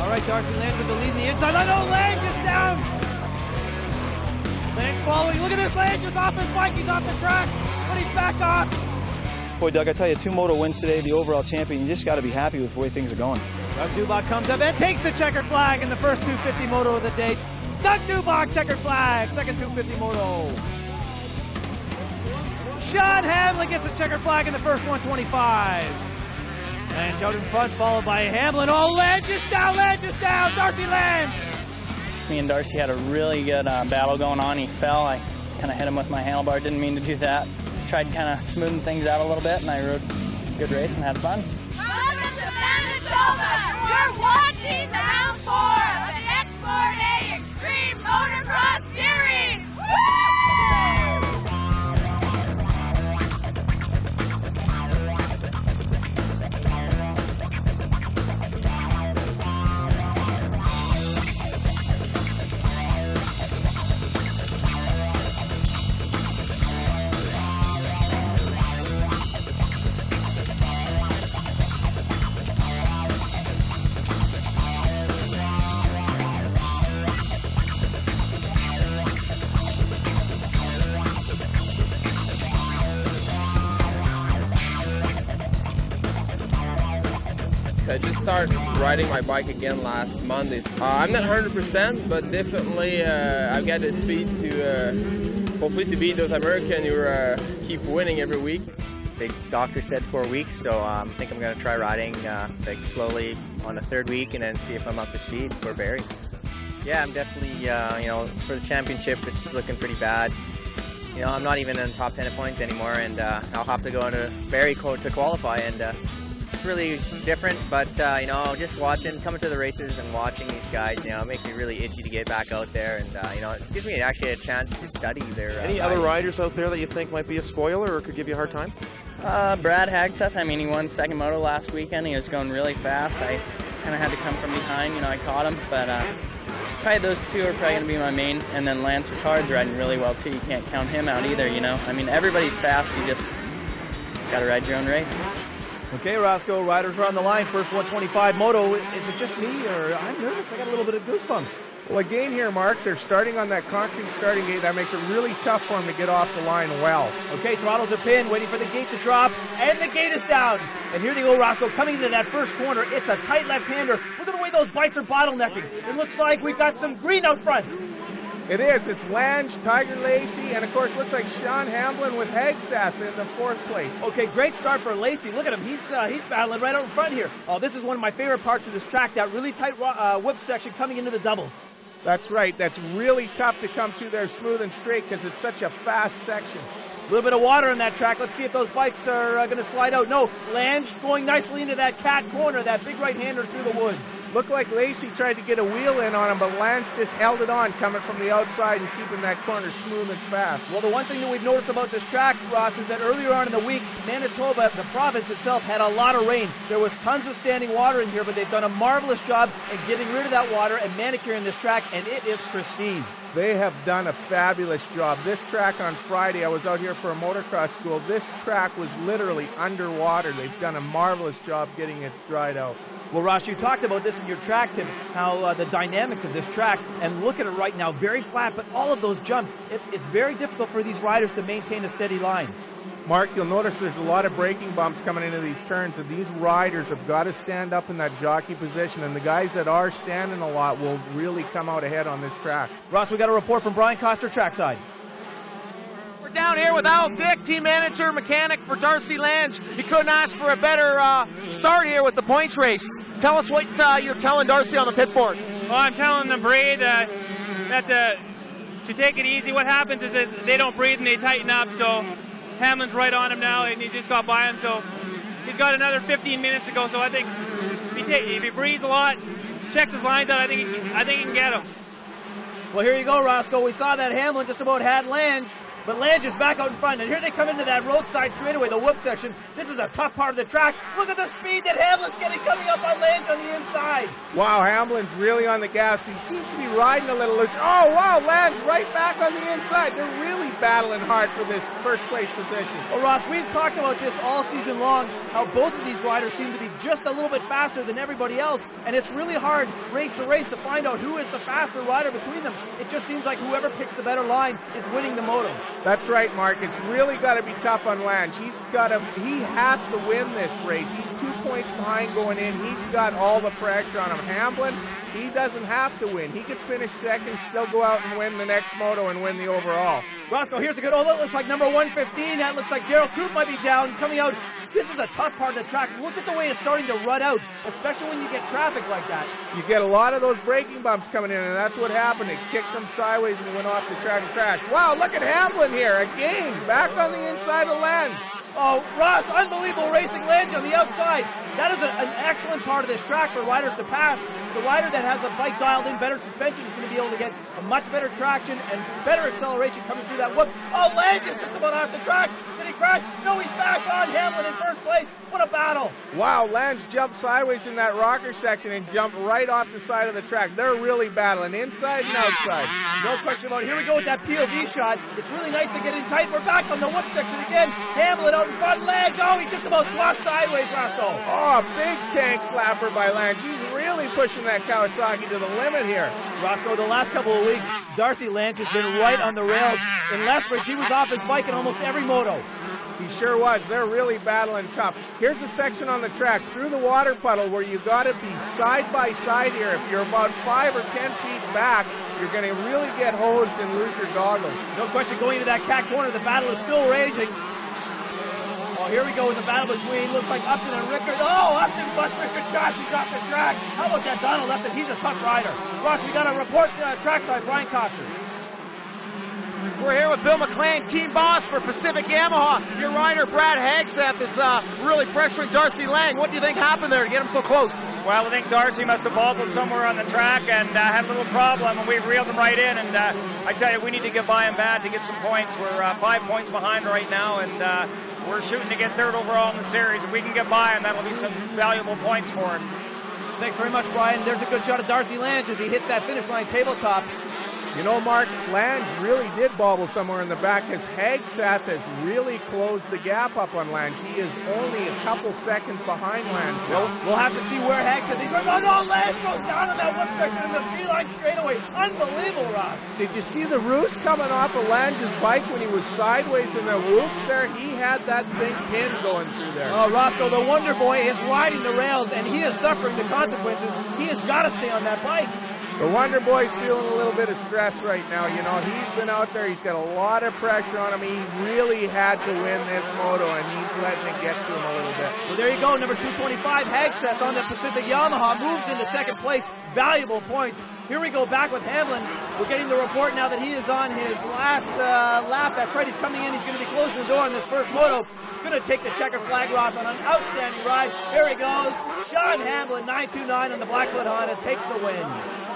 All right, Darcy Lange with the lead in the inside. Oh no, Lange is down. Lange following. Look at this, Lange is off his bike. He's off the track, but he's back on. Boy, Doug, I tell you, 2 moto wins today, the overall champion. You just got to be happy with the way things are going. Doug Dubach comes up and takes the checkered flag in the first 250 moto of the day. Doug Dubach, checkered flag, second 250 moto. Sean Hamlin gets a checkered flag in the first 125. Lange out in front, followed by Hamlin. Oh, Lange is down, Darcy Lange. Me and Darcy had a really good battle going on. He fell. I kind of hit him with my handlebar. Didn't mean to do that. Tried kind of smoothing things out a little bit, and I rode a good race and had fun. Welcome to Manitoba. You're watching round 4 of the X4A Extreme Motocross Series. I just started riding my bike again last Monday. I'm not 100%, but definitely I've got the speed to hopefully to beat those Americans who keep winning every week. The doctor said 4 weeks, so I think I'm going to try riding like slowly on the 3rd week and then see if I'm up to speed for Barrie. Yeah, I'm definitely, you know, for the championship, it's looking pretty bad. You know, I'm not even in the top 10 points anymore, and I'll have to go into Barrie to qualify, and it's really different, but you know, just coming to the races and watching these guys, you know, it makes me really itchy to get back out there, and you know, it gives me actually a chance to study their Any other riders out there that you think might be a spoiler or could give you a hard time? Brad Hagseth, I mean, he won second moto last weekend. He was going really fast. I kind of had to come from behind, you know, I caught him, but probably those 2 are probably going to be my main, and then Lance Ricard's riding really well too. You can't count him out either, you know. I mean, everybody's fast, you just got to ride your own race. Okay, Roscoe, riders are on the line. First 125 moto. Is it just me, or I'm nervous? I got a little bit of goosebumps. Well, again here, Mark, they're starting on that concrete starting gate. That makes it really tough for them to get off the line well. Okay, throttles are pinned, waiting for the gate to drop, and the gate is down. And here they go, Roscoe, coming into that first corner. It's a tight left-hander. Look at the way those bikes are bottlenecking. It looks like we've got some green out front. It is. It's Lange, Tiger Lacey, and of course looks like Sean Hamlin with Hagseth in the 4th place. Okay, great start for Lacey. Look at him. He's battling right out in front here. Oh, this is one of my favorite parts of this track, that really tight whip section coming into the doubles. That's right. That's really tough to come to there smooth and straight because it's such a fast section. A little bit of water in that track. Let's see if those bikes are going to slide out. No, Lange going nicely into that cat corner, that big right-hander through the woods. Looked like Lacey tried to get a wheel in on him, but Lange just held it on, coming from the outside and keeping that corner smooth and fast. Well, the one thing that we've noticed about this track, Ross, is that earlier on in the week, Manitoba, the province itself, had a lot of rain. There was tons of standing water in here, but they've done a marvelous job in getting rid of that water and manicuring this track, and it is pristine. They have done a fabulous job. This track on Friday, I was out here for a motocross school. This track was literally underwater. They've done a marvelous job getting it dried out. Well, Ross, you talked about this in your track tip, how the dynamics of this track, and look at it right now, very flat, but all of those jumps, it's very difficult for these riders to maintain a steady line. Mark, you'll notice there's a lot of braking bumps coming into these turns, and these riders have got to stand up in that jockey position, and the guys that are standing a lot will really come out ahead on this track. Ross, we got a report from Brian Coster trackside. We're down here with Al Dick, team manager, mechanic for Darcy Lange. You couldn't ask for a better start here with the points race. Tell us what you're telling Darcy on the pit board. Well, I'm telling them breathe, that to take it easy. What happens is that they don't breathe and they tighten up, so Hamlin's right on him now, and he just got by him, so he's got another 15 minutes to go. So I think if he breathes a lot, checks his lines out, I think he can get him. Well, here you go, Roscoe. We saw that Hamlin just about had Lange, but Lange is back out in front, and here they come into that roadside straightaway, the whoop section. This is a tough part of the track. Look at the speed that Hamlin's getting coming up on Lange on the inside. Wow, Hamlin's really on the gas. He seems to be riding a little loose. Oh, wow, Lange right back on the inside. They're really battling hard for this first place position. Well, Ross, we've talked about this all season long, how both of these riders seem to be just a little bit faster than everybody else, and it's really hard race to race to find out who is the faster rider between them. It just seems like whoever picks the better line is winning the motos. That's right, Mark. It's really got to be tough on Lange. He has to win this race. He's 2 points behind going in. He's got all the pressure on him. Hamlin, he doesn't have to win. He could finish second, still go out and win the next moto and win the overall. Roscoe, here's a good, that looks like number 115. That looks like Daryl Coop might be down, coming out. This is a tough part of the track. Look at the way it's starting to rut out, especially when you get traffic like that. You get a lot of those braking bumps coming in, and that's what happened. It kicked him sideways and he went off the track and crashed. Wow, look at Hamlin here, again, back on the inside of Lange. Oh, Ross, unbelievable racing. Lange on the outside. That is an excellent part of this track for riders to pass. The rider that has the bike dialed in, better suspension, is going to be able to get a much better traction and better acceleration coming through that whoop. Oh, Lange is just about off the track. Did he crash? No, he's back on. Hamlin in first place. What a battle. Wow, Lange jumped sideways in that rocker section and jumped right off the side of the track. They're really battling inside and outside. No question about it. Here we go with that POV shot. It's really nice to get in tight. We're back on the whoop section again. Hamlin out in front. Lange, oh, he just about swapped sideways, Roscoe. Oh, a big tank slapper by Lange. He's really pushing that Kawasaki to the limit here. Roscoe, the last couple of weeks, Darcy Lange has been right on the rails. In Lethbridge, he was off his bike in almost every moto. He sure was. They're really battling tough. Here's a section on the track through the water puddle where you got to be side by side here. If you're about 5 or 10 feet back, you're going to really get hosed and lose your goggles. No question, going into that cat corner, the battle is still raging. Oh, here we go with the battle between, looks like Upton and Rickard. Oh, Upton busts Rickard Chassis off the track. How about that Donald Upton? He's a tough rider. Ross, we got a report trackside, Brian Coster. We're here with Bill McLean, team boss for Pacific Yamaha. Your rider, Brad Hagseth, is really pressuring Darcy Lange. What do you think happened there to get him so close? Well, I think Darcy must have bobbled somewhere on the track and had a little problem, and we reeled him right in. And I tell you, we need to get by him bad to get some points. We're 5 points behind right now, and we're shooting to get third overall in the series. If we can get by him, that'll be some valuable points for us. Thanks very much, Brian. There's a good shot of Darcy Lange as he hits that finish line tabletop. You know, Mark, Lange really did bobble somewhere in the back as Hagseth has really closed the gap up on Lange. He is only a couple seconds behind Lange. We'll have to see where Hagseth is. Oh, no, Lange goes down on that whip section in the G-line straightaway. Unbelievable, Ross. Did you see the roost coming off of Lange's bike when he was sideways in the whoops there? He had that big pin going through there. Oh, Roscoe, the Wonder Boy is riding the rails, and he is suffering the consequences. He has got to stay on that bike. The Wonder Boy's feeling a little bit of stress right now. You know, he's been out there. He's got a lot of pressure on him. He really had to win this moto, and he's letting it get to him a little bit. Well, there you go. Number 225, Hagseth on the Pacific Yamaha, moves into second place. Valuable points. Here we go back with Hamlin. We're getting the report now that he is on his last lap. That's right. He's coming in. He's going to be closing the door on this first moto. Going to take the checker flag, Ross, on an outstanding ride. Here he goes. Sean Hamlin, 929 on the Blackwood Honda, takes the win.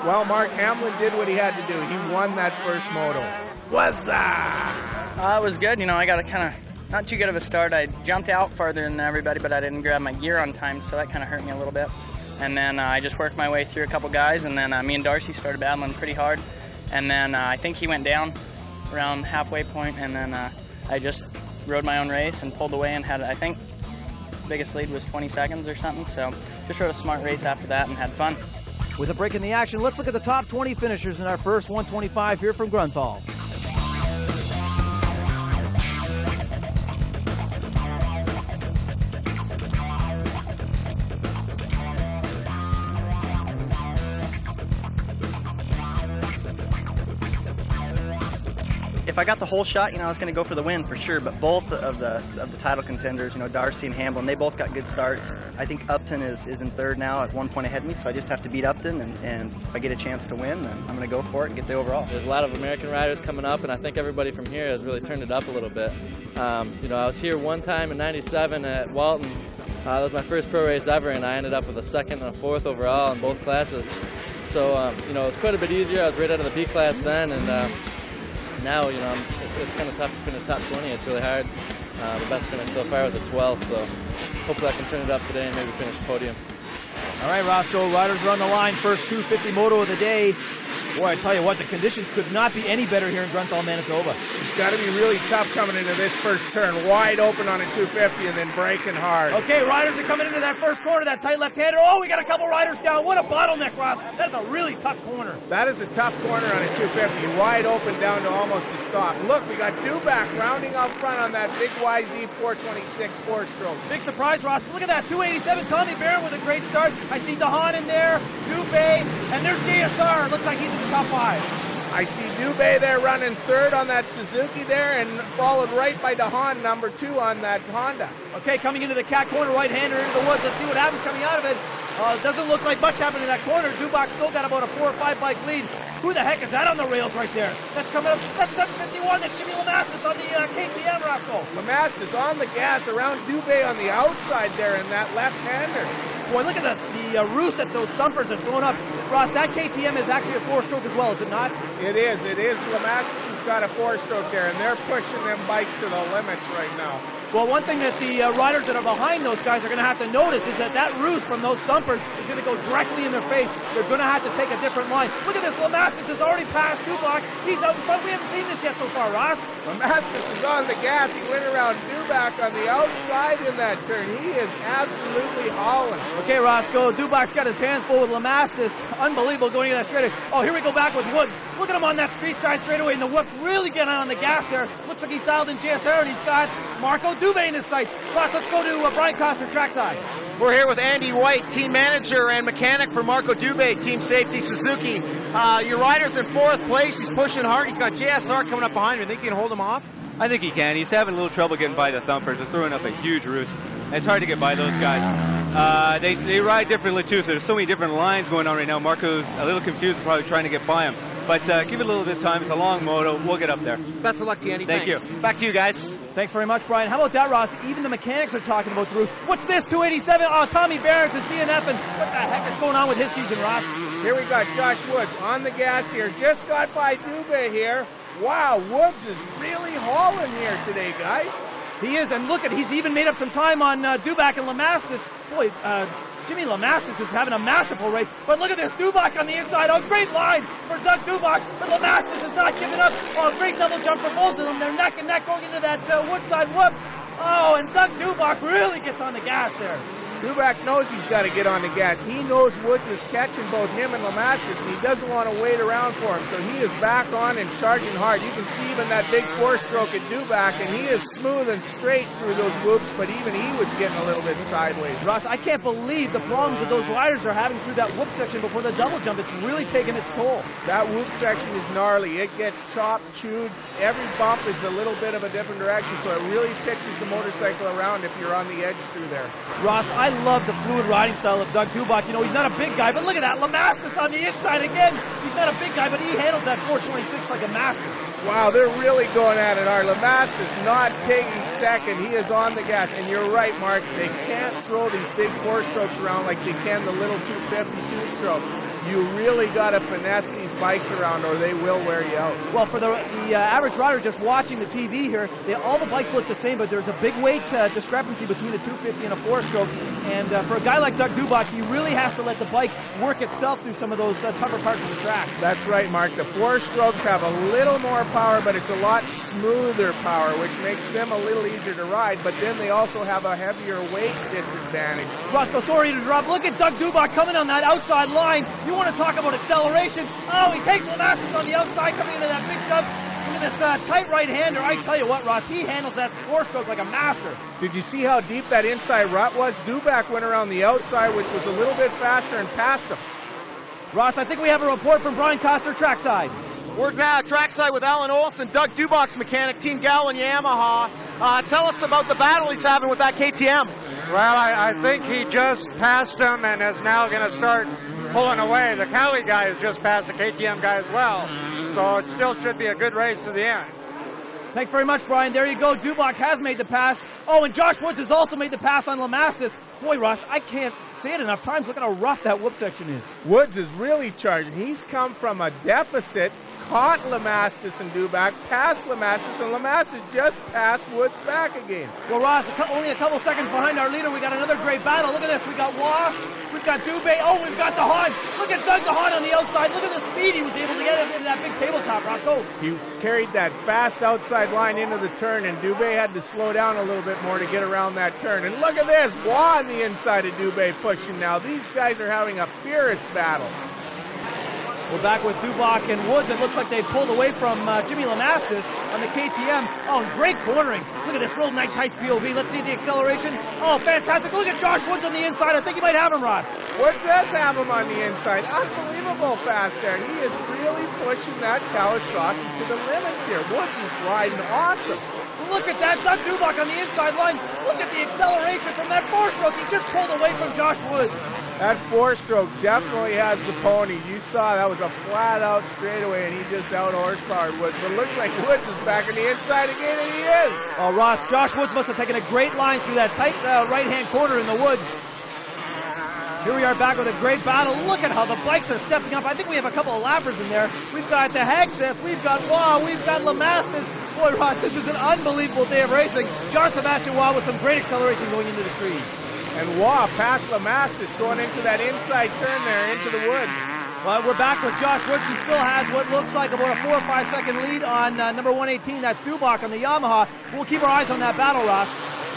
Well, Mark, Hamlin did what he had to do. He won that first moto. What's that? It was good. You know, I got a kind of not too good of a start. I jumped out farther than everybody, but I didn't grab my gear on time, so that kind of hurt me a little bit. And then I just worked my way through a couple guys, and then me and Darcy started battling pretty hard. And then I think he went down around halfway point, and then I just rode my own race and pulled away and had, I think, the biggest lead was 20 seconds or something. So just rode a smart race after that and had fun. With a break in the action, let's look at the top 20 finishers in our first 125 here from Grunthal. If I got the whole shot, you know, I was going to go for the win for sure, but both of the title contenders, you know, Darcy and Hamlin, they both got good starts. I think Upton is in third now at 1 point ahead of me, so I just have to beat Upton, and if I get a chance to win, then I'm going to go for it and get the overall. There's a lot of American riders coming up, and I think everybody from here has really turned it up a little bit. You know, I was here one time in '97 at Walton. That was my first pro race ever, and I ended up with a second and a fourth overall in both classes. So, you know, it was quite a bit easier. I was right out of the B class then, and now, you know, it's kind of tough to finish top 20. It's really hard. The best finish so far was a 12th, so hopefully I can turn it up today and maybe finish podium. All right, Roscoe, riders are on the line. First 250 moto of the day. Boy, I tell you what, the conditions could not be any better here in Grunthal, Manitoba. It's got to be really tough coming into this first turn. Wide open on a 250 and then braking hard. Okay, riders are coming into that first corner, that tight left-hander. Oh, we got a couple riders down. What a bottleneck, Ross. That's a really tough corner. That is a tough corner on a 250. Wide open down to almost a stop. Look, we got Dubac rounding out front on that big YZ 426 four-stroke. Big surprise, Ross. Look at that, 287. Tommy Barron with a great start. I see DeHaan in there, Dubé, and there's JSR. Looks like he's in the top 5. I see Dubé there running third on that Suzuki there, and followed right by DeHaan, number 2 on that Honda. Okay, coming into the cat corner, right-hander into the woods. Let's see what happens coming out of it. It doesn't look like much happened in that corner. Dubac still got about a 4 or 5 bike lead. Who the heck is that on the rails right there? That's coming up. That's 751. That's Jimmy Lamastus on the KTM, Roscoe. Lamastus on the gas around Dubé on the outside there in that left-hander. Boy, look at the roost that those thumpers have thrown up. Ross, that KTM is actually a 4-stroke as well, is it not? It is. It is. Lamastus has got a 4-stroke there, and they're pushing them bikes to the limits right now. Well, one thing that the riders that are behind those guys are going to have to notice is that roost from those thumpers is going to go directly in their face. They're going to have to take a different line. Look at this. Lamastus has already passed Dubac. He's out in front. We haven't seen this yet so far, Ross. Lamastus is on the gas. He went around Dubac on the outside in that turn. He is absolutely hauling. Okay, Roscoe. Dubac's got his hands full with Lamastus. Unbelievable going into that straightaway. Oh, here we go back with Woods. Look at him on that street side straightaway, and the Whoop's really getting on the gas there. Looks like he's dialed in JSR, and he's got Marco Dubé in his sights. Ross, let's go to Brian Coster trackside. We're here with Andy White, team manager and mechanic for Marco Dubé, Team Safety Suzuki. Your rider's in 4th place. He's pushing hard. He's got JSR coming up behind him. Think you can hold him off? I think he can. He's having a little trouble getting by the thumpers. They're throwing up a huge roost. It's hard to get by those guys. They ride differently too, so there's so many different lines going on right now. Marco's a little confused, probably trying to get by him. But give it a little bit of time. It's a long moto. We'll get up there. Best of luck to you, Andy. Thank you. Back to you guys. Thanks very much, Brian. How about that, Ross? Even the mechanics are talking about the roost. What's this, 287? Oh, Tommy Barron's is DNF, and what the heck is going on with his season, Ross? Here we got Josh Woods on the gas here. Just got by Dubé here. Wow, Woods is really hauling here today, guys. He is, and look at, he's even made up some time on Dubac and Lamastus. Boy, Jimmy Lamastus is having a masterful race, but look at this, Dubac on the inside. Oh, great line for Doug Dubac, but Lamastus is not giving up. Oh, great double jump for both of them. They're neck and neck going into that Woodside Whoops. Oh, and Doug Dubac really gets on the gas there. Dubac knows he's got to get on the gas. He knows Woods is catching both him and Lamastus, and he doesn't want to wait around for him, so he is back on and charging hard. You can see even that big 4-stroke at Dubac, and he is smooth and straight through those whoops, but even he was getting a little bit sideways. Ross, I can't believe the problems that those riders are having through that whoop section before the double jump. It's really taking its toll. That whoop section is gnarly. It gets chopped, chewed. Every bump is a little bit of a different direction, so it really pitches the motorcycle around if you're on the edge through there. Ross, I love the fluid riding style of Doug Dubac. You know, he's not a big guy, but look at that. Lamastus on the inside again. He's not a big guy, but he handles that 426 like a master. Wow, they're really going at it. Our Lamastus not taking second. He is on the gas. And you're right, Mark. They can't throw these big 4-strokes around like they can the little 252 stroke. You really got to finesse these bikes around or they will wear you out. Well, for the average rider just watching the TV here, all the bikes look the same, but there's a big weight discrepancy between a 250 and a 4-stroke. And for a guy like Doug Dubac, he really has to let the bike work itself through some of those tougher parts of the track. That's right, Mark. The 4-strokes have a little more power, but it's a lot smoother power, which makes them a little easier to ride, but then they also have a heavier weight disadvantage. Roscoe, sorry to drop. Look at Doug Dubac coming on that outside line. You want to talk about acceleration. Oh, he takes Lamastus on the outside coming into that big jump. Look at this tight right-hander. I tell you what, Ross, he handles that 4-stroke like a master. Did you see how deep that inside rut was? Dubac went around the outside, which was a little bit faster, and passed him. Ross, I think we have a report from Brian Coster trackside. We're now trackside with Alan Olson, Doug Dubac's mechanic, Team Gowan Yamaha. Tell us about the battle he's having with that KTM. Well, I think he just passed him and is now going to start pulling away. The Cali guy has just passed the KTM guy as well, so it still should be a good race to the end. Thanks very much, Brian. There you go. Dubac has made the pass. Oh, and Josh Woods has also made the pass on Lamastus. Boy, Ross, I can't say it enough times. Look at how rough that whoop section is. Woods is really charging. He's come from a deficit, caught Lamastus and Dubac, passed Lamastus, and Lamastus just passed Woods back again. Well, Ross, only a couple seconds behind our leader. We got another great battle. Look at this. We got Waugh We've got Dubé. Oh, we've got DeHaan. Look at Doug DeHaan on the outside. Look at the speed he was able to get into that big tabletop, Roscoe. He carried that fast outside line into the turn, and Dubé had to slow down a little bit more to get around that turn. And look at this, Waugh on the inside of Dubé pushing now. These guys are having a fierce battle. We're back with Dubach and Woods. It looks like they pulled away from Jimmy Lamastus on the KTM. Oh, great cornering. Look at this real nice tight POV. Let's see the acceleration. Oh, fantastic. Look at Josh Woods on the inside. I think he might have him, Ross. Woods does have him on the inside. Unbelievable fast there. He is really pushing that Kawasaki to the limits here. Woods is riding awesome. Look at that. Doug Dubach on the inside line. Look at the acceleration from that four-stroke. He just pulled away from Josh Woods. That four-stroke definitely has the pony. You saw that was a flat-out straightaway, and he just out-horsepowered Woods. But it looks like Woods is back on the inside again, and he is. Oh, Ross, Josh Woods must have taken a great line through that tight right-hand corner in the woods. Here we are back with a great battle. Look at how the bikes are stepping up. I think we have a couple of lappers in there. We've got the Hagseth, we've got Waugh, we've got Lamastus. Boy, Ross, this is an unbelievable day of racing. John Sebastian Waugh with some great acceleration going into the trees. And Waugh past Lamastus going into that inside turn there into the woods. Well, we're back with Josh Woods. He still has what looks like about a 4 or 5 second lead on number 118. That's Dubach on the Yamaha. We'll keep our eyes on that battle, Ross.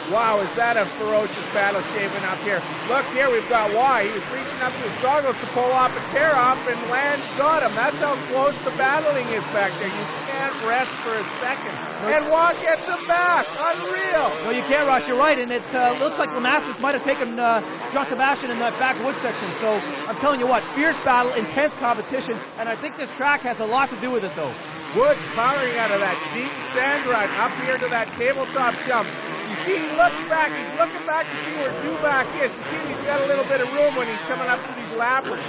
Wow, is that a ferocious battle shaping up here. Look here, we've got Waugh. He was reaching up to his goggles to pull off a tear off, and Land got him. That's how close the battling is back there. You can't rest for a second. And Waugh gets him back. Unreal. No, you can't, Ross. You're right. And it looks like Lamastus might have taken John Sebastian in that backwood section. So I'm telling you what, fierce battle, intense competition, and I think this track has a lot to do with it, though. Woods powering out of that deep sand run up here to that tabletop jump. You see, he looks back. He's looking back to see where Dubach is. You see, he's got a little bit of room when he's coming up to these lappers.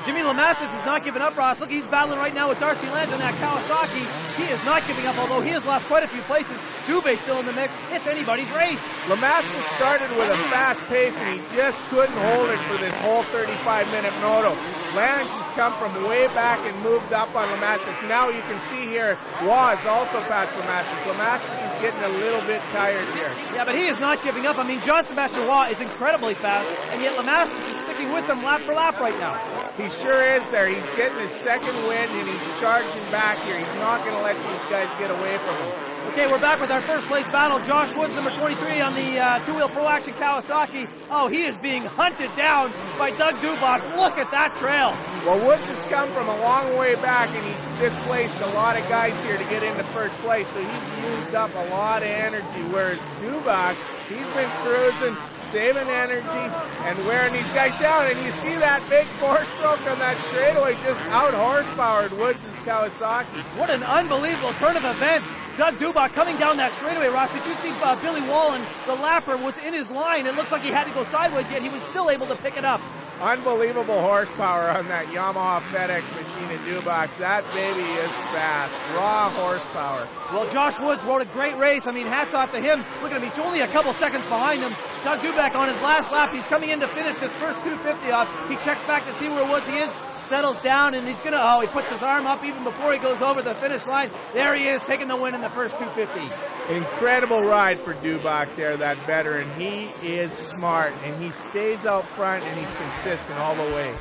Jimmy Lamastus is not giving up, Ross. Look, he's battling right now with Darcy Lange on that Kawasaki. He is not giving up, although he has lost quite a few places. Dubé's still in the mix. It's anybody's race. Lamastus started with a fast pace, and he just couldn't hold it for this whole 35-minute moto. Lange has come from way back and moved up on Lamastus. Now you can see here, Waugh is also past Lamastus. Lamastus is getting a little bit tired here. Yeah, but he is not giving up. I mean, John Sebastian Waugh is incredibly fast, and yet Lamastus is sticking with him lap for lap right now. He sure is there. He's getting his second wind, and he's charging back here. He's not going to let these guys get away from him. Okay, we're back with our first place battle. Josh Woods, number 23 on the two-wheel Pro Action Kawasaki. Oh, he is being hunted down by Doug Dubach. Look at that trail. Well, Woods has come from a long way back, and he's displaced a lot of guys here to get into first place, so he's used up a lot of energy, whereas Dubach, he's been cruising, saving energy, and wearing these guys down. And you see that big four-stroke on that straightaway just out-horsepowered Woods' Kawasaki. What an unbelievable turn of events. Doug Dubach coming down that straightaway, Ross. Did you see Billy Wallen, the lapper, was in his line? It looks like he had to go sideways, yet he was still able to pick it up. Unbelievable horsepower on that Yamaha FedEx machine in Dubach. That baby is fast. Raw horsepower. Well, Josh Woods rode a great race. I mean, hats off to him. Look at him. He's only a couple seconds behind him. Doug Dubach on his last lap. He's coming in to finish his first 250 off. He checks back to see where Woods is, settles down, and he's going to, he puts his arm up even before he goes over the finish line. There he is, taking the win in the first 250. Incredible ride for Dubach there, that veteran. He is smart, and he stays out front, and he's consistent all the way.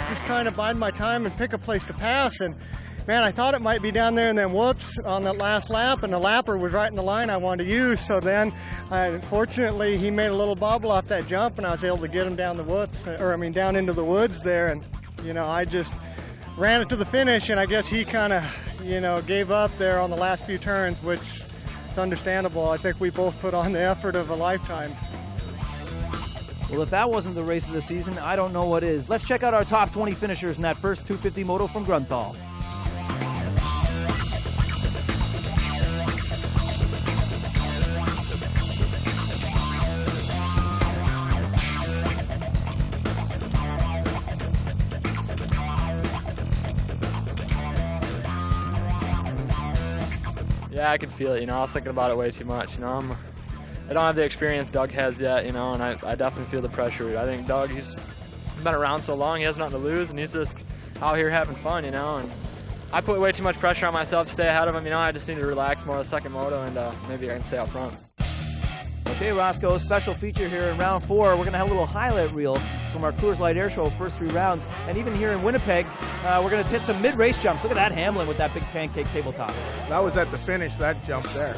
Just trying to bide my time and pick a place to pass, and man, I thought it might be down there, and then whoops, on that last lap, and the lapper was right in the line I wanted to use. So then, unfortunately, he made a little bobble off that jump, and I was able to get him down the whoops, down into the woods there, and I just ran it to the finish, and I guess he kind of, gave up there on the last few turns, which is understandable. I think we both put on the effort of a lifetime. Well, if that wasn't the race of the season, I don't know what is. Let's check out our top 20 finishers in that first 250 moto from Grunthal. Yeah, I could feel it, I was thinking about it way too much, I don't have the experience Doug has yet, and I definitely feel the pressure. I think Doug, he's been around so long, he has nothing to lose, and he's just out here having fun, and I put way too much pressure on myself to stay ahead of him, I just need to relax more the second moto, and maybe I can stay out front. Okay, Roscoe, special feature here in round 4. We're going to have a little highlight reel from our Coors Light Air Show first 3 rounds. And even here in Winnipeg, we're going to hit some mid-race jumps. Look at that Hamlin with that big pancake tabletop. That was at the finish, that jump there.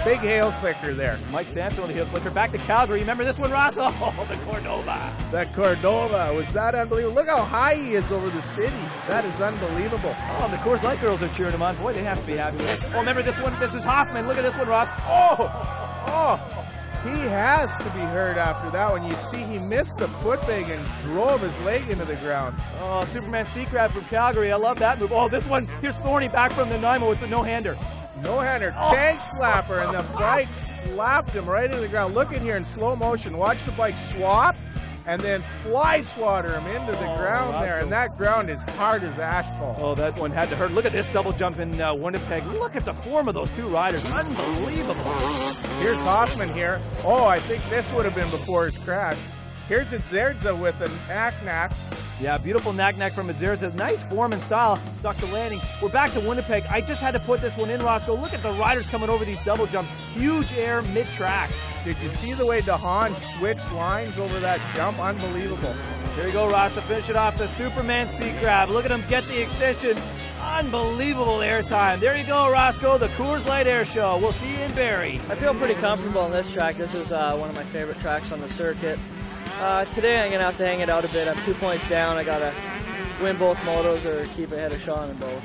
Big hail clicker there. Mike Sampson with the heel clicker. Back to Calgary. Remember this one, Ross? Oh, the Cordova. That Cordova. Was that unbelievable? Look how high he is over the city. That is unbelievable. Oh, the Coors Light girls are cheering him on. Boy, they have to be happy with it. Oh, remember this one? This is Hoffman. Look at this one, Ross. Oh, he has to be hurt after that one. You see he missed the foot peg and drove his leg into the ground. Oh, Superman seat grab from Calgary. I love that move. Oh, this one. Here's Thorny back from the Nanaimo with the no-hander. No-hander, tank slapper, and the bike slapped him right into the ground. Look in here in slow motion. Watch the bike swap and then fly swatter him into the ground there. And that ground is hard as asphalt. Oh, that one had to hurt. Look at this double jump in Winnipeg. Look at the form of those 2 riders. Unbelievable. Here's Hoffman here. Oh, I think this would have been before his crash. Here's Itzerza with a knack-knack. Yeah, beautiful knack-knack from Itzerza. Nice form and style. Stuck the landing. We're back to Winnipeg. I just had to put this one in, Roscoe. Look at the riders coming over these double jumps. Huge air mid-track. Did you see the way DeHaan switched lines over that jump? Unbelievable. Here we go, Ross, to finish it off. The Superman seat grab. Look at him get the extension. Unbelievable air time. There you go, Roscoe, the Coors Light Air Show. We'll see you in Barrie. I feel pretty comfortable on this track. This is one of my favorite tracks on the circuit. Today I'm going to have to hang it out a bit. I'm 2 points down. I got to win both motos or keep ahead of Sean in both.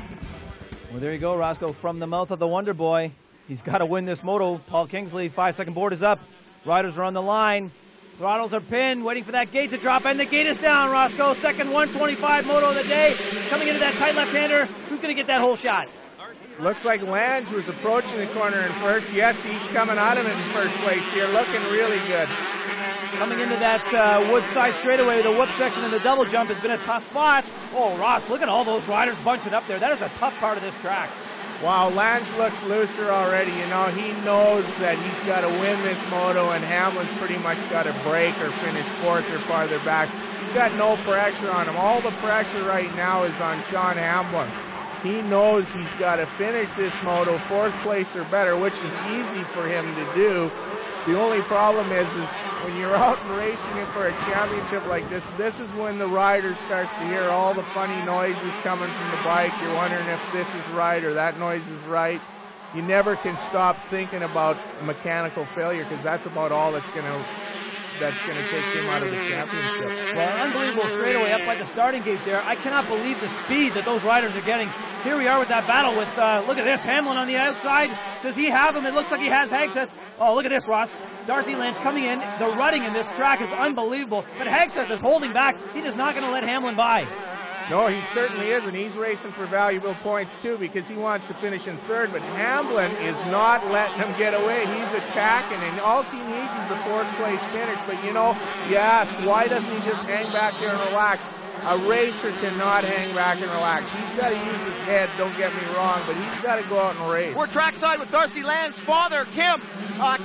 Well, there you go, Roscoe, from the mouth of the Wonder Boy. He's got to win this moto. Paul Kingsley, 5-second board is up. Riders are on the line. Throttles are pinned, waiting for that gate to drop, and the gate is down, Roscoe. Second 125 moto of the day. Coming into that tight left-hander. Who's going to get that whole shot? Looks like Lange was approaching the corner in first. Yes, he's coming out of it in first place here, looking really good. Coming into that Woodside straightaway, the whoop section and the double jump has been a tough spot. Oh, Ross, look at all those riders bunching up there. That is a tough part of this track. Wow, Lange looks looser already. You know, he knows that he's got to win this moto, and Hamlin's pretty much got to break or finish 4th or farther back. He's got no pressure on him. All the pressure right now is on Sean Hamlin. He knows he's got to finish this moto 4th place or better, which is easy for him to do. The only problem is when you're out and racing it for a championship like this, this is when the rider starts to hear all the funny noises coming from the bike. You're wondering if this is right or that noise is right. You never can stop thinking about mechanical failure, because that's about all that's going to take him out of the championship. Well, an unbelievable straightaway up by the starting gate there. I cannot believe the speed that those riders are getting. Here we are with that battle with, look at this, Hamlin on the outside. Does he have him? It looks like he has Hagseth. Oh, look at this, Ross. Darcy Lange coming in. The rutting in this track is unbelievable. But Hagseth is holding back. He is not going to let Hamlin by. No, he certainly isn't. He's racing for valuable points, too, because he wants to finish in 3rd. But Hamlin is not letting him get away. He's attacking, and all he needs is a 4th place finish. But, you know, you ask, why doesn't he just hang back there and relax? A racer cannot hang back and relax. He's got to use his head, don't get me wrong, but he's got to go out and race. We're trackside with Darcy Lange's father, Kim.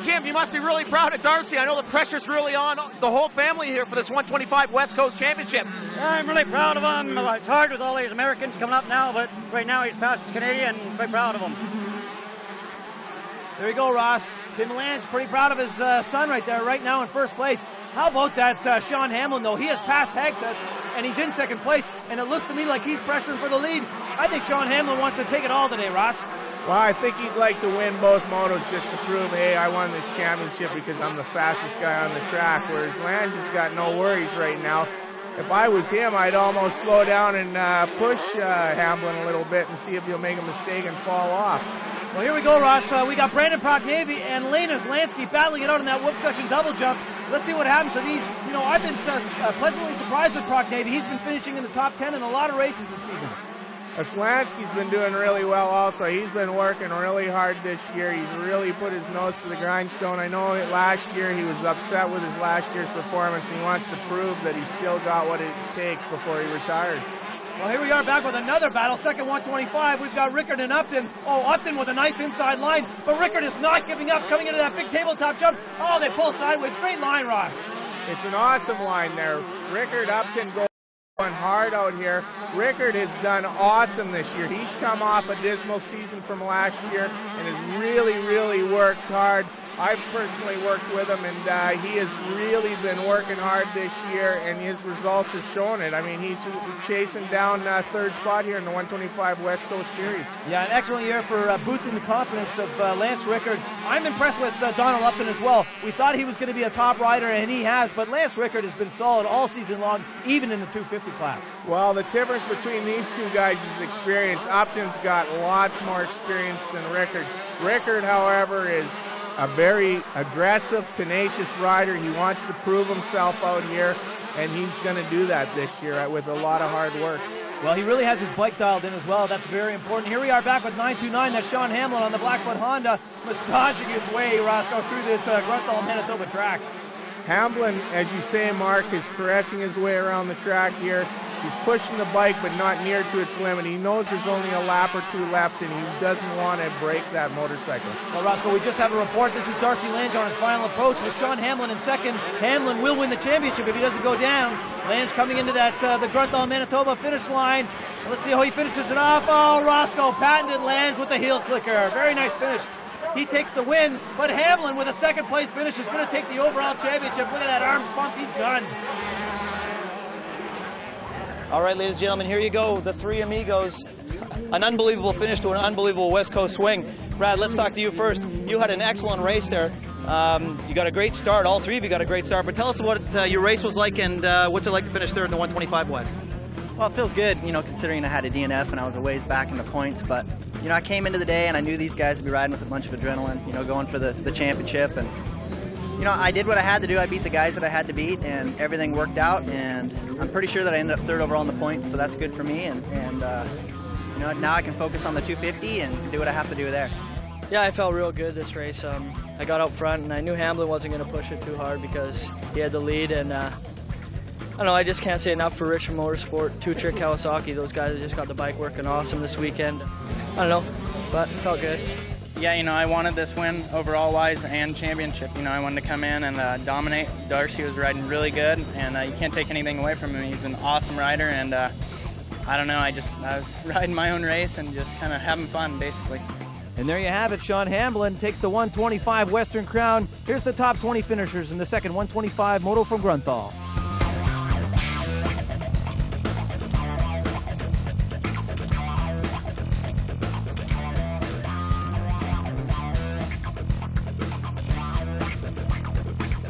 Kim, you must be really proud of Darcy. I know the pressure's really on the whole family here for this 125 West Coast Championship. Yeah, I'm really proud of him. It's hard with all these Americans coming up now, but right now he's past Canadian. Quite proud of him. There you go, Ross. Tim Lange pretty proud of his son right there, right now in 1st place. How about that Sean Hamlin, though? He has passed Hagseth, and he's in 2nd place, and it looks to me like he's pressuring for the lead. I think Sean Hamlin wants to take it all today, Ross. Well, I think he'd like to win both motos just to prove, hey, I won this championship because I'm the fastest guy on the track, whereas Lange has got no worries right now. If I was him, I'd almost slow down and push Hamlin a little bit and see if he'll make a mistake and fall off. Well, here we go, Ross. We got Brandon Prochnavy and Lena Zlansky battling it out in that whoop section double jump. Let's see what happens to these. You know, I've been pleasantly surprised with Prochnavy. He's been finishing in the top 10 in a lot of races this season. Zlansky's been doing really well also. He's been working really hard this year. He's really put his nose to the grindstone. I know last year he was upset with his last year's performance, and he wants to prove that he's still got what it takes before he retires. Well, here we are back with another battle, second 125. We've got Rickard and Upton. Oh, Upton with a nice inside line, but Rickard is not giving up, coming into that big tabletop jump. Oh, they pull sideways, straight line, Ross. It's an awesome line there. Rickard, Upton go Going hard out here. Rickard has done awesome this year. He's come off a dismal season from last year and has really worked hard. I've personally worked with him, and he has really been working hard this year, and his results are showing it. I mean, he's chasing down third spot here in the 125 West Coast Series. Yeah, an excellent year for boosting the confidence of Lance Rickard. I'm impressed with Donald Upton as well. We thought he was going to be a top rider, and he has, but Lance Rickard has been solid all season long, even in the 250 class. Well, the difference between these two guys is experience. Upton's got lots more experience than Rickard. Rickard, however, is a very aggressive, tenacious rider. He wants to prove himself out here, and he's going to do that this year with a lot of hard work. Well, he really has his bike dialed in as well. That's very important. Here we are back with 929. That's Sean Hamlin on the Blackfoot Honda, massaging his way, Roscoe, through this Grunthal, Manitoba track. Hamlin, as you say, Mark, is caressing his way around the track here. He's pushing the bike, but not near to its limit. He knows there's only a lap or two left, and he doesn't want to break that motorcycle. Well, Roscoe, we just have a report. This is Darcy Lange on his final approach with Sean Hamlin in second. Hamlin will win the championship if he doesn't go down. Lange coming into that the Grunthal, Manitoba finish line. Let's see how he finishes it off. Oh, Roscoe patented Lange with the heel clicker. Very nice finish. He takes the win, but Hamlin with a second place finish is going to take the overall championship. Look at that arm pump, he's done. All right, ladies and gentlemen, here you go, the three amigos. An unbelievable finish to an unbelievable West Coast swing. Brad, let's talk to you first. You had an excellent race there. You got a great start. All three of you got a great start. But tell us what your race was like and what's it like to finish third in the 125 West. Well, it feels good, you know, considering I had a DNF and I was a ways back in the points. But, you know, I came into the day and I knew these guys would be riding with a bunch of adrenaline, you know, going for the championship. And, you know, I did what I had to do. I beat the guys that I had to beat, and everything worked out. And I'm pretty sure that I ended up third overall in the points, so that's good for me. And you know, now I can focus on the 250 and do what I have to do there. Yeah, I felt real good this race. I got out front, and I knew Hamlin wasn't going to push it too hard because he had the lead. And I don't know, I just can't say enough for Richmond Motorsport, Two-Trick Kawasaki. Those guys just got the bike working awesome this weekend. I don't know, but it felt good. Yeah, you know, I wanted this win overall-wise and championship. You know, I wanted to come in and dominate. Darcy was riding really good, and you can't take anything away from him. He's an awesome rider, and I don't know, I was riding my own race and just kind of having fun, basically. And there you have it. Sean Hamlin takes the 125 Western Crown. Here's the top 20 finishers in the second 125 Moto from Grunthal.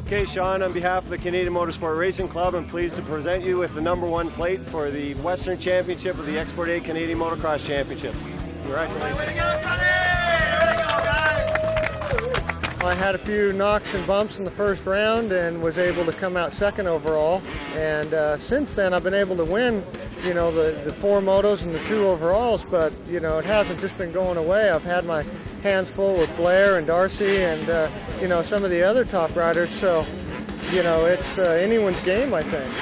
Okay, Sean, on behalf of the Canadian Motorsport Racing Club, I'm pleased to present you with the #1 plate for the Western Championship of the Export A Canadian Motocross Championships. Congratulations. Way to go, Johnny! Way to go, guys! I had a few knocks and bumps in the first round and was able to come out second overall. And since then, I've been able to win, you know, the 4 motos and the 2 overalls, but, you know, it hasn't just been going away. I've had my hands full with Blair and Darcy and, you know, some of the other top riders. So, you know, it's anyone's game, I think.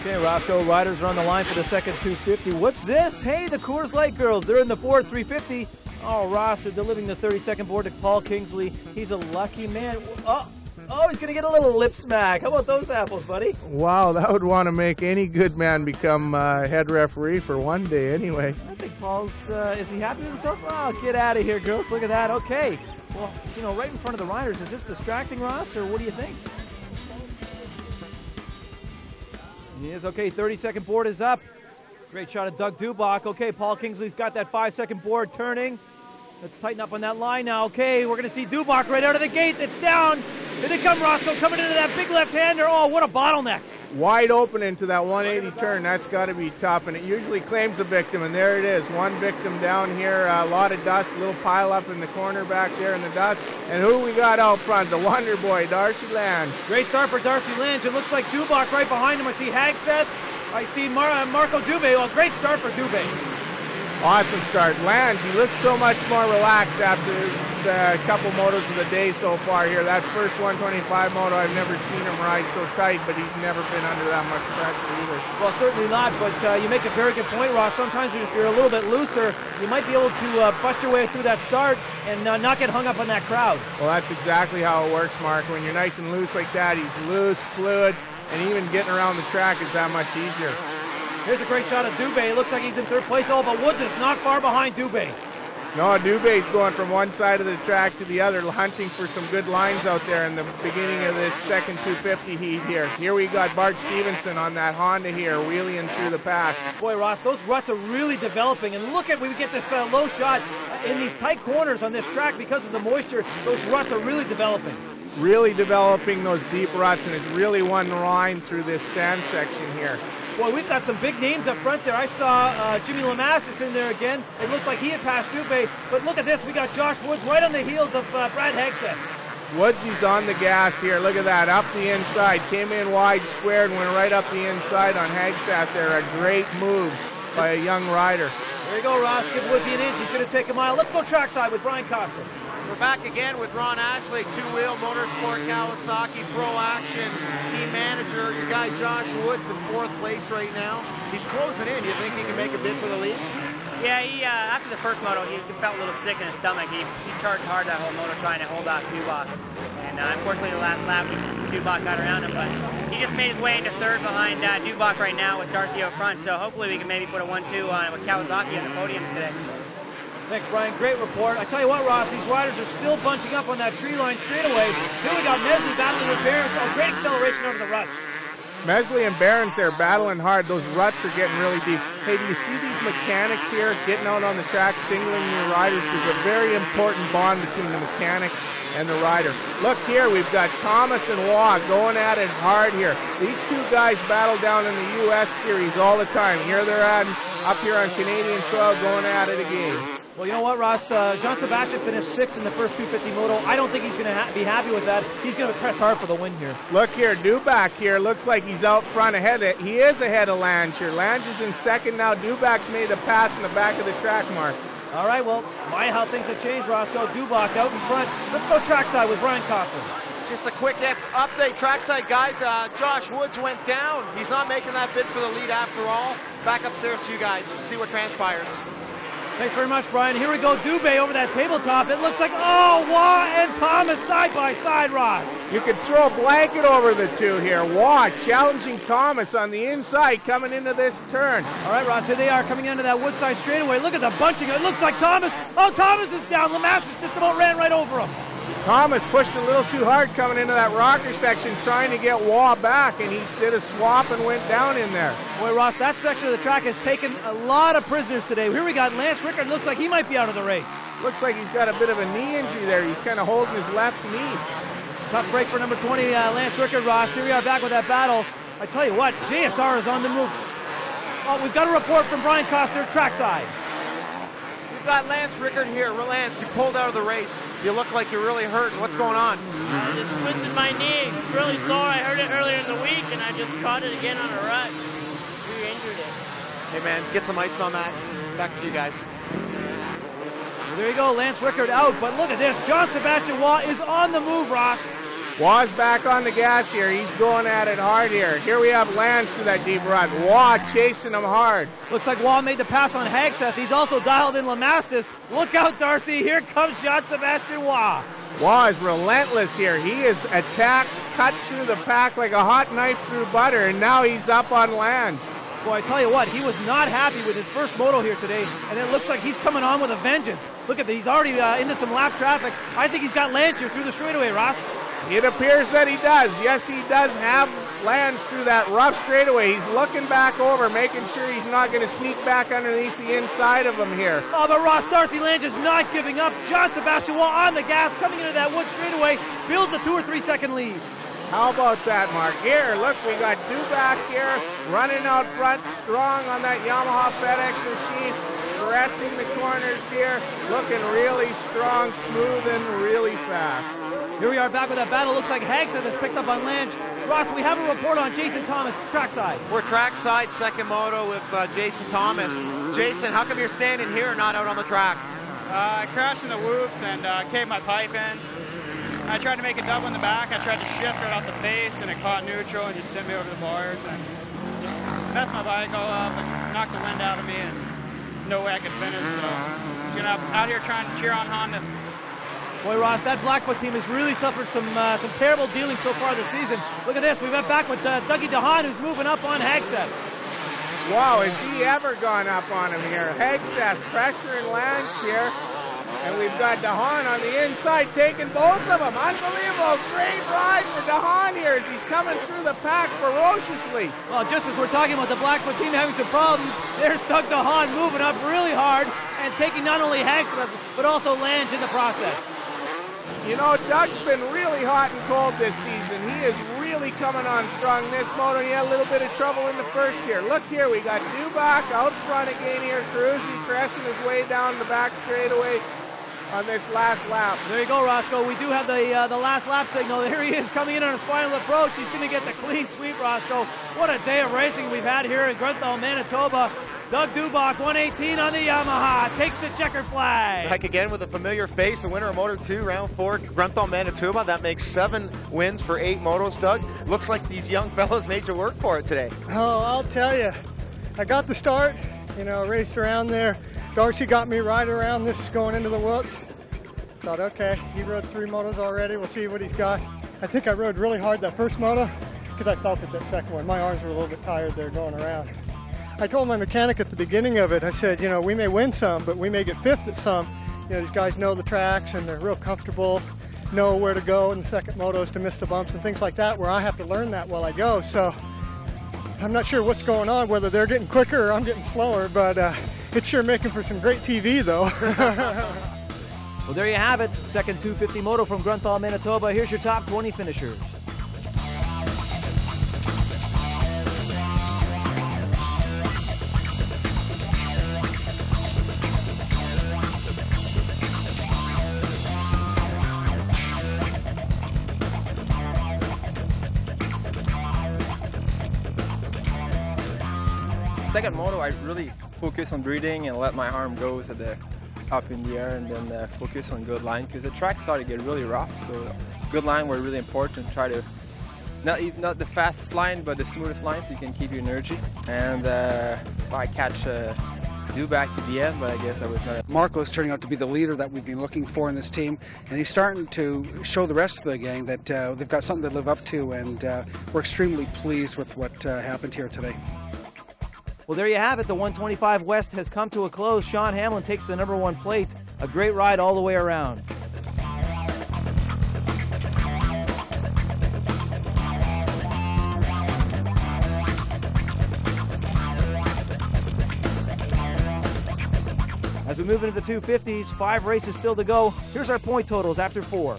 Okay, Roscoe, riders are on the line for the second 250. What's this? Hey, the Coors Light girls. They're in the 4 350. Oh, Ross, they're delivering the 32nd board to Paul Kingsley. He's a lucky man. Oh, he's going to get a little lip smack. How about those apples, buddy? Wow, that would want to make any good man become head referee for one day anyway. I think Paul's, is he happy with himself? Oh, get out of here, girls. Look at that. Okay. Well, you know, right in front of the riders. Is this distracting, Ross, or what do you think? He is. Okay, 32nd board is up. Great shot of Doug Dubach. Okay, Paul Kingsley's got that 5-second board turning. Let's tighten up on that line now. Okay, we're going to see Dubach right out of the gate. It's down. Here they come, Roscoe, coming into that big left-hander. Oh, what a bottleneck. Wide open into that 180 turn. That's got to be tough, and it usually claims a victim, and there it is. One victim down here. A lot of dust, a little pile up in the corner back there in the dust. And who we got out front? The Wonder Boy, Darcy Lange. Great start for Darcy Lange. It looks like Dubach right behind him. I see Hagseth. I see Marco Dubé. Well, great start for Dubé. Awesome start. Lange, he looks so much more relaxed after the couple motos of the day so far here. That first 125 moto, I've never seen him ride so tight, but he's never been under that much pressure either. Well, certainly not, but you make a very good point, Ross. Sometimes if you're a little bit looser, you might be able to bust your way through that start and not get hung up on that crowd. Well, that's exactly how it works, Mark. When you're nice and loose like that, he's loose, fluid, and even getting around the track is that much easier. Here's a great shot of Dubé. It looks like he's in third place. Oh, but Woods is not far behind Dubé. No, Dubé's going from one side of the track to the other, hunting for some good lines out there in the beginning of this second 250 heat here. Here we got Bart Stevenson on that Honda here, wheeling through the pack. Boy, Ross, those ruts are really developing. And look at, we get this low shot in these tight corners on this track because of the moisture. Those ruts are really developing. Really developing those deep ruts, and it's really one line through this sand section here. Boy, we've got some big names up front there. I saw Jimmy Lamastus in there again. It looks like he had passed Dubé, but look at this. We got Josh Woods right on the heels of Brad Hagstead. Woodsy's on the gas here. Look at that, up the inside. Came in wide, squared, went right up the inside on Hagstead there. A great move by a young rider. There you go, Ross. Give Woodsy an inch. He's going to take a mile. Let's go trackside with Brian Costa. We're back again with Ron Ashley, two-wheel motorsport Kawasaki Pro Action team manager. Your guy Josh Woods in fourth place right now. He's closing in. Do you think he can make a bid for the lead? Yeah, he after the first moto, he felt a little sick in his stomach. He charged hard that whole moto trying to hold off Dubach. And unfortunately, the last lap, Dubach got around him. But he just made his way into third behind Dubach right now with Darcy out front. So hopefully we can maybe put a 1-2 on with Kawasaki on the podium today. Thanks, Brian. Great report. I tell you what, Ross, these riders are still bunching up on that tree line straightaway. Here we got Mesley battling with Barons. Oh, great acceleration over the ruts. Mesley and Barons there battling hard. Those ruts are getting really deep. Hey, do you see these mechanics here getting out on the track, singling your riders? There's a very important bond between the mechanic and the rider. Look here, we've got Thomas and Waugh going at it hard here. These two guys battle down in the U.S. Series all the time. Here they're at up here on Canadian soil going at it again. Well, you know what, Ross? Jean Sebastian finished 6th in the first 250 moto. I don't think he's going to be happy with that. He's going to press hard for the win here. Look here, Dubach here. Looks like he's out front ahead. He is ahead of Lange here. Lange is in second now. Dubach's made a pass in the back of the track mark. All right, well, how things have changed, Roscoe. Dubach out in front. Let's go trackside with Brian Coughlin. Just a quick update, trackside guys. Josh Woods went down. He's not making that bid for the lead after all. Back upstairs to you guys. See what transpires. Thanks very much, Brian. Here we go, Dubé over that tabletop. It looks like, Waugh and Thomas side by side, Ross. You could throw a blanket over the two here. Waugh challenging Thomas on the inside coming into this turn. All right, Ross, here they are coming into that Woodside straightaway. Look at the bunching. It looks like Thomas. Oh, Thomas is down. Lamassus just about ran right over him. Thomas pushed a little too hard coming into that rocker section trying to get Waugh back, and he did a swap and went down in there. Boy, Ross, that section of the track has taken a lot of prisoners today. Here we got Lance Rickard. Looks like he might be out of the race. Looks like he's got a bit of a knee injury there. He's kind of holding his left knee. Tough break for number 20, Lance Rickard, Ross. Here we are back with that battle. I tell you what, JSR is on the move. Oh, we've got a report from Brian Coster, trackside. We've got Lance Rickard here. Lance, you pulled out of the race. You look like you're really hurting. What's going on? I just twisted my knee. It's really sore. I hurt it earlier in the week, and I just caught it again on a rut. Re-injured it. Hey, man, get some ice on that. Back to you guys. Well, there you go, Lance Rickard out. But look at this. John Sebastian Waugh is on the move, Ross. Waugh's back on the gas here. He's going at it hard here. Here we have Lange through that deep rut. Waugh chasing him hard. Looks like Waugh made the pass on Hagstead. He's also dialed in Lamastus. Look out, Darcy. Here comes Jean-Sebastian Waugh. Waugh is relentless here. He is attacked, cut through the pack like a hot knife through butter, and now he's up on Lange. Boy, I tell you what, he was not happy with his first moto here today, and it looks like he's coming on with a vengeance. Look at that. He's already into some lap traffic. I think he's got Lange here through the straightaway, Ross. It appears that he does. Yes, he does have Lange through that rough straightaway. He's looking back over, making sure he's not going to sneak back underneath the inside of him here. Oh, but Ross, Darcy Lange is not giving up. John Sebastian Waugh on the gas, coming into that wood straightaway, builds a 2 or 3 second lead. How about that, Mark? Here, look, we got Dubach here, running out front, strong on that Yamaha FedEx machine, pressing the corners here, looking really strong, smooth, and really fast. Here we are back with that battle. Looks like Hagstead has picked up on Lange. Ross, we have a report on Jason Thomas, trackside. We're trackside, second moto with Jason Thomas. Jason, how come you're standing here and not out on the track? I crashed in the whoops and caved my pipe in. I tried to make a double in the back. I tried to shift right off the face, and it caught neutral and just sent me over the bars and just messed my bike all up and knocked the wind out of me, and no way I could finish. So I'm out here trying to cheer on Honda. Boy, Ross, that Blackfoot team has really suffered some terrible dealings so far this season. Look at this. We went back with Dougie DeHaan, who's moving up on Hagstead. Wow, has he ever gone up on him here? Hegseth pressuring Lange here. And we've got DeHaan on the inside taking both of them. Unbelievable. Great ride for DeHaan here as he's coming through the pack ferociously. Well, just as we're talking about the Blackfoot team having some problems, there's Doug DeHaan moving up really hard and taking not only Hegseth, but also Lange in the process. You know, Doug's been really hot and cold this season. He is really coming on strong this moto. He had a little bit of trouble in the first here. Look here, we got Dubach out front again here, cruising, pressing his way down the back straightaway on this last lap. There you go, Roscoe. We do have the last lap signal. Here he is coming in on a final approach. He's going to get the clean sweep, Roscoe. What a day of racing we've had here in Grunthal, Manitoba. Doug Dubach, 118 on the Yamaha, takes the checkered flag. Back again with a familiar face, a winner of Moto 2, Round 4, Grunthal, Manitoba. That makes 7 wins for 8 motos, Doug. Looks like these young fellas made you work for it today. Oh, I'll tell you. I got the start, you know, raced around there. Darcy got me right around this going into the whoops. Thought, okay, he rode 3 motos already. We'll see what he's got. I think I rode really hard that first moto because I felt it that second one. My arms were a little bit tired there going around. I told my mechanic at the beginning of it, I said, you know, we may win some, but we may get 5th at some. You know, these guys know the tracks and they're real comfortable, know where to go in the second motos to miss the bumps and things like that, where I have to learn that while I go. So I'm not sure what's going on, whether they're getting quicker or I'm getting slower, but it's sure making for some great TV though. Well, there you have it. Second 250 moto from Grunthal, Manitoba. Here's your top 20 finishers. Second moto, I really focus on breathing and let my arm go to the up in the air, and then focus on good line because the track started to get really rough. So good line were really important. Try to not the fastest line, but the smoothest line, so you can keep your energy. And I catch Dubach to the end, but I guess I was not. Marco is turning out to be the leader that we've been looking for in this team, and he's starting to show the rest of the gang that they've got something to live up to, and we're extremely pleased with what happened here today. Well, there you have it. The 125 West has come to a close. Sean Hamlin takes the #1 plate. A great ride all the way around. As we move into the 250s, 5 races still to go. Here's our point totals after 4.